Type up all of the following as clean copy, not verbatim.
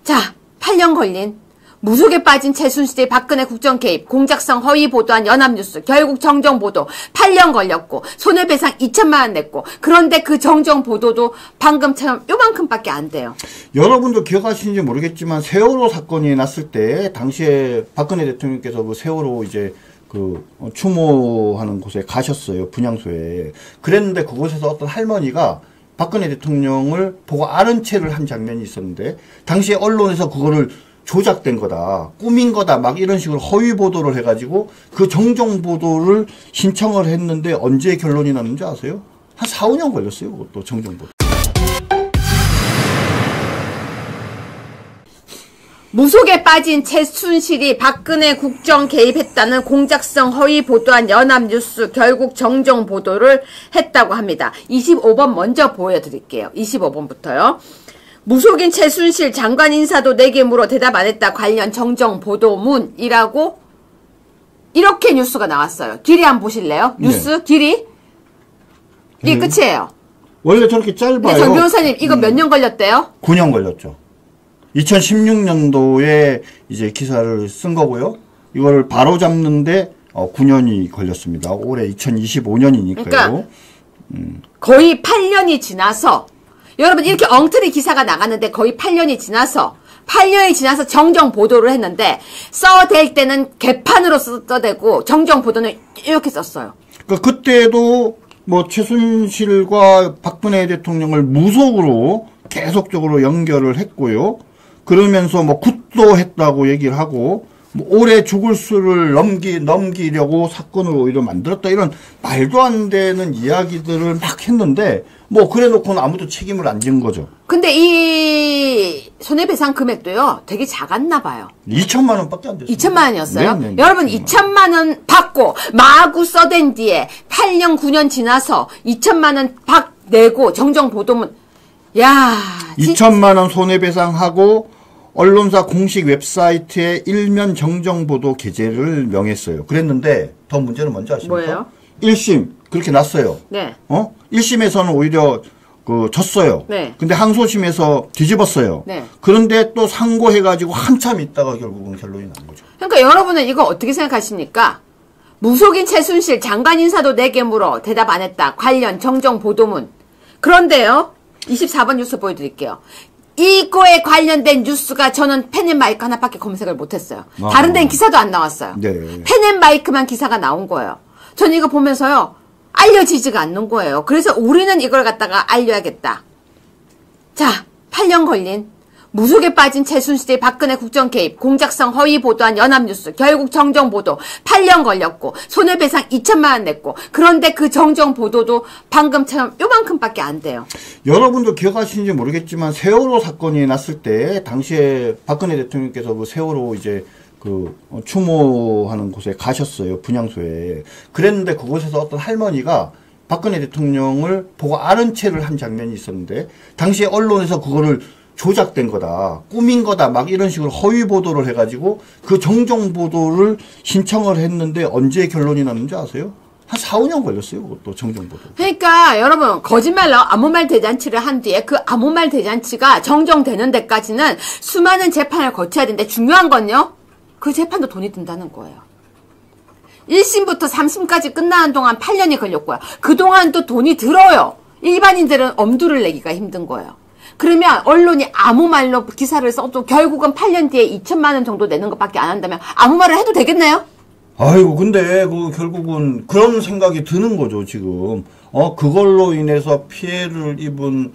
자, 8년 걸린 무속에 빠진 최순실의 박근혜 국정 개입, 공작성 허위 보도한 연합뉴스, 결국 정정 보도 8년 걸렸고 손해배상 2천만 원 냈고 그런데 그 정정 보도도 방금처럼 요만큼밖에 안 돼요. 여러분도 기억하시는지 모르겠지만 세월호 사건이 났을 때 당시에 박근혜 대통령께서 그 세월호 이제 그 추모하는 곳에 가셨어요. 분향소에. 그랬는데 그곳에서 어떤 할머니가 박근혜 대통령을 보고 아는 체를 한 장면이 있었는데 당시에 언론에서 그거를 조작된 거다, 꾸민 거다, 막 이런 식으로 허위 보도를 해가지고 그 정정 보도를 신청을 했는데 언제 결론이 났는지 아세요? 한 4, 5년 걸렸어요. 그것도 정정 보도. 무속에 빠진 최순실이 박근혜 국정 개입했다는 공작성 허위 보도한 연합뉴스 결국 정정 보도를 했다고 합니다. 25번 먼저 보여드릴게요. 25번부터요. 무속인 최순실 장관 인사도 4개 물어 대답 안 했다. 관련 정정 보도문이라고 이렇게 뉴스가 나왔어요. 길이 한번 보실래요? 뉴스 네. 길이? 이게 끝이에요. 원래 저렇게 짧아요. 정 변호사님 이거 몇 년 걸렸대요? 9년 걸렸죠. 2016년도에 이제 기사를 쓴 거고요. 이거를 바로 잡는데 9년이 걸렸습니다. 올해 2025년이니까요. 그러니까 거의 8년이 지나서 여러분 이렇게 엉터리 기사가 나갔는데 거의 8년이 지나서 정정 보도를 했는데 써댈 때는 개판으로 써대고 정정 보도는 이렇게 썼어요. 그러니까 그때도 뭐 최순실과 박근혜 대통령을 무속으로 계속적으로 연결을 했고요. 그러면서 뭐 굿도 했다고 얘기를 하고 뭐 올해 죽을 수를 넘기려고 사건을 오히려 만들었다 이런 말도 안 되는 이야기들을 막 했는데 뭐 그래 놓고는 아무도 책임을 안 진 거죠. 근데 이 손해배상 금액도요 되게 작았나 봐요. 2천만 원밖에 안 됐어요. 2천만 원이었어요? 네네. 여러분 2천만 원 받고 마구 써댄 뒤에 8년 9년 지나서 2천만 원 내고 정정 보도문 야 2천만 원 손해배상하고 언론사 공식 웨브사이트에 일면 정정보도 게재를 명했어요. 그랬는데 더 문제는 뭔지 아십니까? 뭐예요? 1심 그렇게 났어요. 네. 1심에서는 오히려 졌어요. 네. 근데 항소심에서 뒤집었어요. 네. 그런데 또 상고해가지고 한참 있다가 결국은 결론이 난 거죠. 그러니까 여러분은 이거 어떻게 생각하십니까? 무속인 최순실 장관 인사도 4개 물어 대답 안 했다. 관련 정정 보도문. 그런데요. 24번 뉴스 보여드릴게요. 이거에 관련된 뉴스가 저는 펜앤마이크 하나밖에 검색을 못했어요. 다른 데는 기사도 안 나왔어요. 네. 펜앤마이크만 기사가 나온 거예요. 저는 이거 보면서요. 알려지지가 않는 거예요. 그래서 우리는 이걸 갖다가 알려야겠다. 자, 8년 걸린 무속에 빠진 최순실의 박근혜 국정 개입, 공작성 허위 보도한 연합뉴스, 결국 정정 보도 8년 걸렸고 손해배상 2천만 원 냈고 그런데 그 정정 보도도 방금처럼 요만큼밖에 안 돼요. 여러분도 기억하시는지 모르겠지만 세월호 사건이 났을 때 당시에 박근혜 대통령께서 그 세월호 이제 그 추모하는 곳에 가셨어요. 분향소에. 그랬는데 그곳에서 어떤 할머니가 박근혜 대통령을 보고 아는 체를 한 장면이 있었는데 당시에 언론에서 그거를 조작된 거다, 꾸민 거다, 막 이런 식으로 허위 보도를 해가지고 그 정정 보도를 신청을 했는데 언제 결론이 났는지 아세요? 한 4, 5년 걸렸어요. 그것도 정정 보도. 그러니까 여러분 거짓말로 아무 말 대잔치를 한 뒤에 그 아무 말 대잔치가 정정되는 데까지는 수많은 재판을 거쳐야 되는데 중요한 건요. 그 재판도 돈이 든다는 거예요. 1심부터 3심까지 끝나는 동안 8년이 걸렸고요. 그동안도 돈이 들어요. 일반인들은 엄두를 내기가 힘든 거예요. 그러면 언론이 아무 말로 기사를 써도 결국은 8년 뒤에 2천만 원 정도 내는 것밖에 안 한다면 아무 말을 해도 되겠네요? 아이고 근데 그 결국은 그런 생각이 드는 거죠 지금. 그걸로 인해서 피해를 입은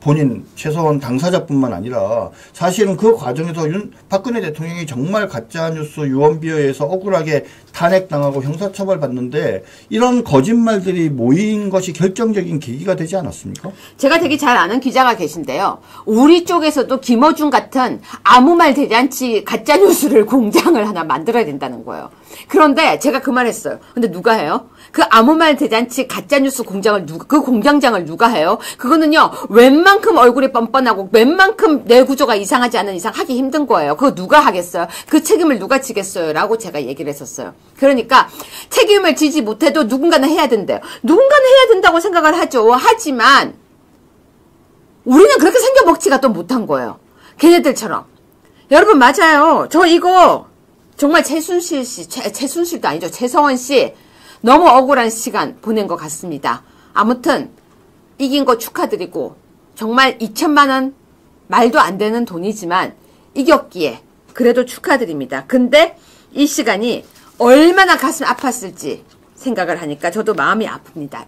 본인 최소한 당사자뿐만 아니라 사실은 그 과정에서 박근혜 대통령이 정말 가짜뉴스 유언비어에서 억울하게 탄핵당하고 형사처벌 받는데 이런 거짓말들이 모인 것이 결정적인 계기가 되지 않았습니까? 제가 되게 잘 아는 기자가 계신데요. 우리 쪽에서도 김어준 같은 아무 말 대잔치 가짜뉴스를 공장을 하나 만들어야 된다는 거예요. 그런데 제가 그 말 했어요. 근데 누가 해요? 그 아무 말 대잔치 가짜뉴스 공장을 그 공장장을 누가 해요? 그거는요, 웬만큼 얼굴이 뻔뻔하고 웬만큼 뇌 구조가 이상하지 않은 이상 하기 힘든 거예요. 그거 누가 하겠어요? 그 책임을 누가 지겠어요? 라고 제가 얘기를 했었어요. 그러니까 책임을 지지 못해도 누군가는 해야 된대요. 누군가는 해야 된다고 생각을 하죠. 하지만 우리는 그렇게 생겨먹지가 또 못한 거예요. 걔네들처럼. 여러분, 맞아요. 저 이거 정말 최순실 씨, 최순실도 아니죠. 최서원 씨 너무 억울한 시간 보낸 것 같습니다. 아무튼 이긴 거 축하드리고 정말 2천만 원 말도 안 되는 돈이지만 이겼기에 그래도 축하드립니다. 근데 이 시간이 얼마나 가슴 아팠을지 생각을 하니까 저도 마음이 아픕니다.